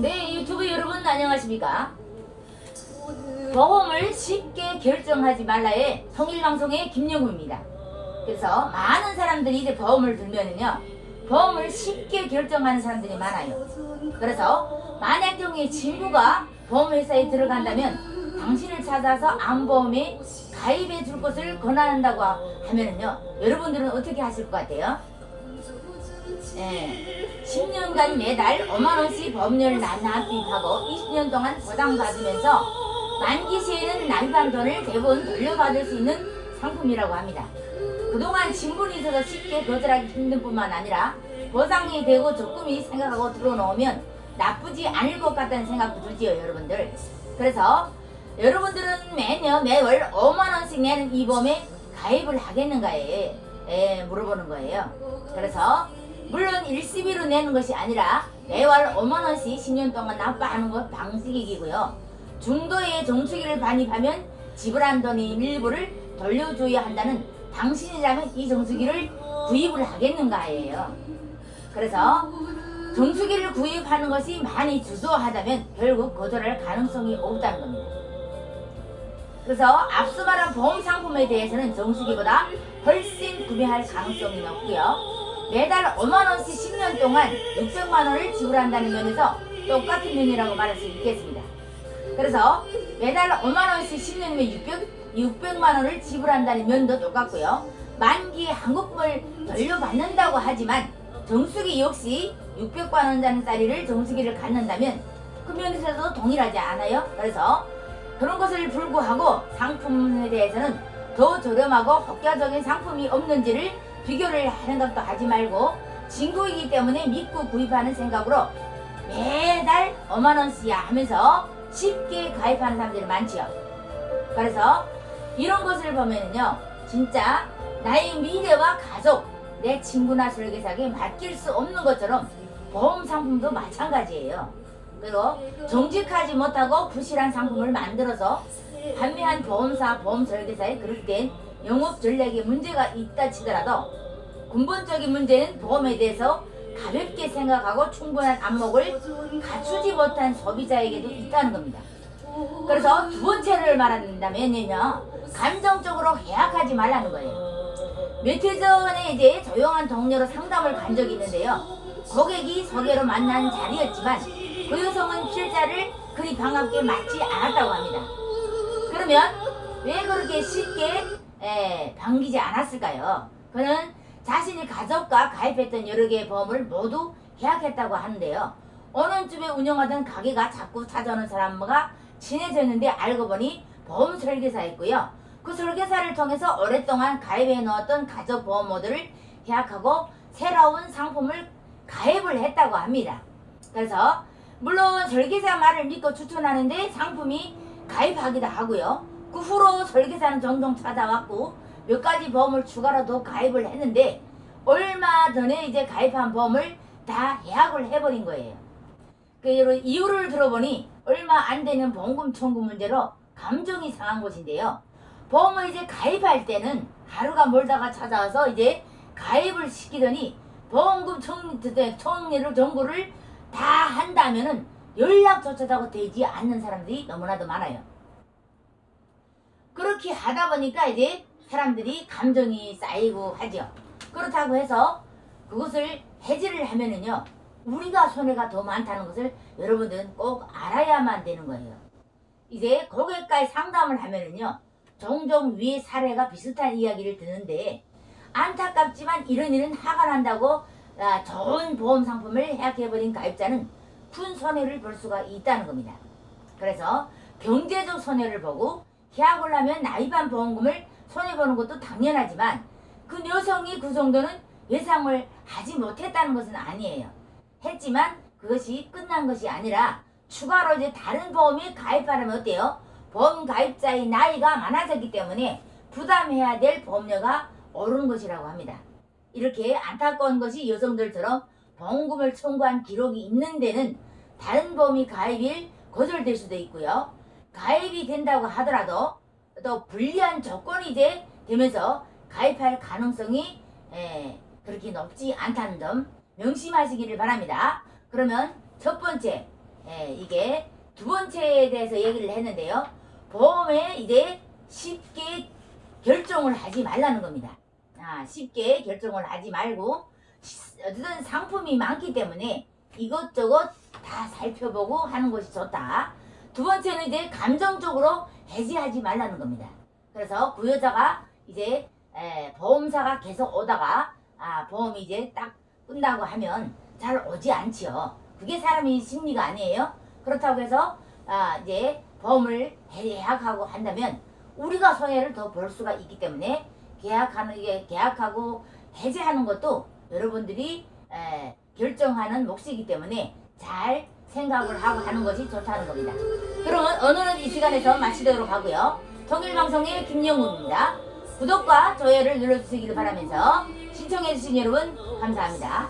네, 유튜브 여러분 안녕하십니까? 보험을 쉽게 결정하지 말라의 통일방송의 김영구입니다. 그래서 많은 사람들이 이제 보험을 들면은요, 보험을 쉽게 결정하는 사람들이 많아요. 그래서 만약 경우에 친구가 보험회사에 들어간다면 당신을 찾아서 암보험에 가입해 줄 것을 권한다고 하면은요, 여러분들은 어떻게 하실 것 같아요? 10년간 매달 5만원씩 보험료를 납입하고 20년 동안 보장받으면서 만기 시에는 납입한 돈을 대부분 돌려받을 수 있는 상품이라고 합니다. 그동안 진분이 있어서 쉽게 거절하기 힘든 뿐만 아니라 보상이 되고 조금이 생각하고 들어놓으면 나쁘지 않을 것 같다는 생각도 들지요, 여러분들. 그래서 여러분들은 매월 5만원씩 내는 이 보험에 가입을 하겠는가에 물어보는 거예요. 그래서 물론 일시비로 내는 것이 아니라 매월 5만원씩 10년 동안 납부하는 것 방식이고요. 중도의 정수기를 반입하면 지불한 돈의 일부를 돌려줘야 한다는 당신이라면 이 정수기를 구입을 하겠는가예요. 그래서 정수기를 구입하는 것이 많이 주저하다면 결국 거절할 가능성이 없다는 겁니다. 그래서 앞서 말한 보험 상품에 대해서는 정수기보다 훨씬 구매할 가능성이 높고요. 매달 5만원씩 10년 동안 600만원을 지불한다는 면에서 똑같은 면이라고 말할 수 있겠습니다. 그래서 매달 5만원씩 10년이면 600만원을 지불한다는 면도 똑같고요. 만기에 한국분을 돌려받는다고 하지만 정수기 역시 600만원짜리를 정수기를 갖는다면 그 면에서도 동일하지 않아요. 그래서 그런 것을 불구하고 상품에 대해서는 더 저렴하고 효과적인 상품이 없는지를 비교를 하는 것도 하지 말고 친구이기 때문에 믿고 구입하는 생각으로 매달 5만원씩이야 하면서 쉽게 가입하는 사람들이 많지요. 그래서 이런 것을 보면요, 진짜 나의 미래와 가족, 내 친구나 설계사에게 맡길 수 없는 것처럼 보험 상품도 마찬가지예요. 그리고 정직하지 못하고 부실한 상품을 만들어서 판매한 보험사, 보험 설계사에 그럴 땐 영업 전략에 문제가 있다 치더라도 근본적인 문제는 보험에 대해서 가볍게 생각하고 충분한 안목을 갖추지 못한 소비자에게도 있다는 겁니다. 그래서 두 번째를 말한다면요, 감정적으로 해악하지 말라는 거예요. 며칠 전에 이제 조용한 동료로 상담을 간 적이 있는데요. 고객이 소개로 만난 자리였지만 그 여성은 필자를 그리 반갑게 맞지 않았다고 합니다. 그러면 왜 그렇게 쉽게 반기지 않았을까요? 그는 자신이 가족과 가입했던 여러 개의 보험을 모두 해약했다고 하는데요. 어느 쯤에 운영하던 가게가 자꾸 찾아오는 사람과 친해졌는데 알고 보니 보험 설계사였고요. 그 설계사를 통해서 오랫동안 가입해 놓았던 가족 보험 모두를 해약하고 새로운 상품을 가입을 했다고 합니다. 그래서 물론 설계사 말을 믿고 추천하는데 상품이 가입하기도 하고요. 그 후로 설계사는 종종 찾아왔고 몇 가지 보험을 추가로 더 가입을 했는데 얼마 전에 이제 가입한 보험을 다 해약을 해버린 거예요. 그 이유를 들어보니 얼마 안 되는 보험금 청구 문제로 감정이 상한 것인데요. 보험을 이제 가입할 때는 하루가 멀다가 찾아와서 이제 가입을 시키더니 보험금 청구를 정보를 다 한다면은 연락조차도 되지 않는 사람들이 너무나도 많아요. 그렇게 하다 보니까 이제 사람들이 감정이 쌓이고 하죠. 그렇다고 해서 그것을 해지를 하면은요, 우리가 손해가 더 많다는 것을 여러분들은 꼭 알아야만 되는 거예요. 이제 고객과의 상담을 하면은요, 종종 위의 사례가 비슷한 이야기를 듣는데 안타깝지만 이런 일은 화가 난다고 좋은 보험 상품을 해약해버린 가입자는 큰 손해를 볼 수가 있다는 겁니다. 그래서 경제적 손해를 보고 해약을 하면 나입한 보험금을 손해보는 것도 당연하지만 그 여성이 그 정도는 예상을 하지 못했다는 것은 아니에요. 했지만 그것이 끝난 것이 아니라 추가로 이제 다른 보험에 가입하려면 어때요? 보험 가입자의 나이가 많아졌기 때문에 부담해야 될 보험료가 오른 것이라고 합니다. 이렇게 안타까운 것이 여성들처럼 보험금을 청구한 기록이 있는 데는 다른 보험이 가입이 거절될 수도 있고요. 가입이 된다고 하더라도 또 불리한 조건이 이제 되면서 가입할 가능성이 그렇게 높지 않다는 점 명심하시기를 바랍니다. 그러면 첫 번째, 이게 두 번째에 대해서 얘기를 했는데요. 보험에 이제 쉽게 결정을 하지 말라는 겁니다. 쉽게 결정을 하지 말고 어떤 상품이 많기 때문에 이것저것 다 살펴보고 하는 것이 좋다. 두 번째는 이제 감정적으로 해지하지 말라는 겁니다. 그래서 그 여자가 이제 보험사가 계속 오다가 보험이 이제 딱 끝나고 하면 잘 오지 않지요. 그게 사람의 심리가 아니에요. 그렇다고 해서 이제 보험을 계약하고 한다면 우리가 손해를 더 볼 수가 있기 때문에 계약하고 해지하는 것도 여러분들이 결정하는 몫이기 때문에 잘 생각을 하고 하는 것이 좋다는 겁니다. 그러면 오늘은 이 시간에서 마치도록 하고요. 통일방송의 김영웅입니다. 구독과 좋아요를 눌러주시기를 바라면서 시청해주신 여러분 감사합니다.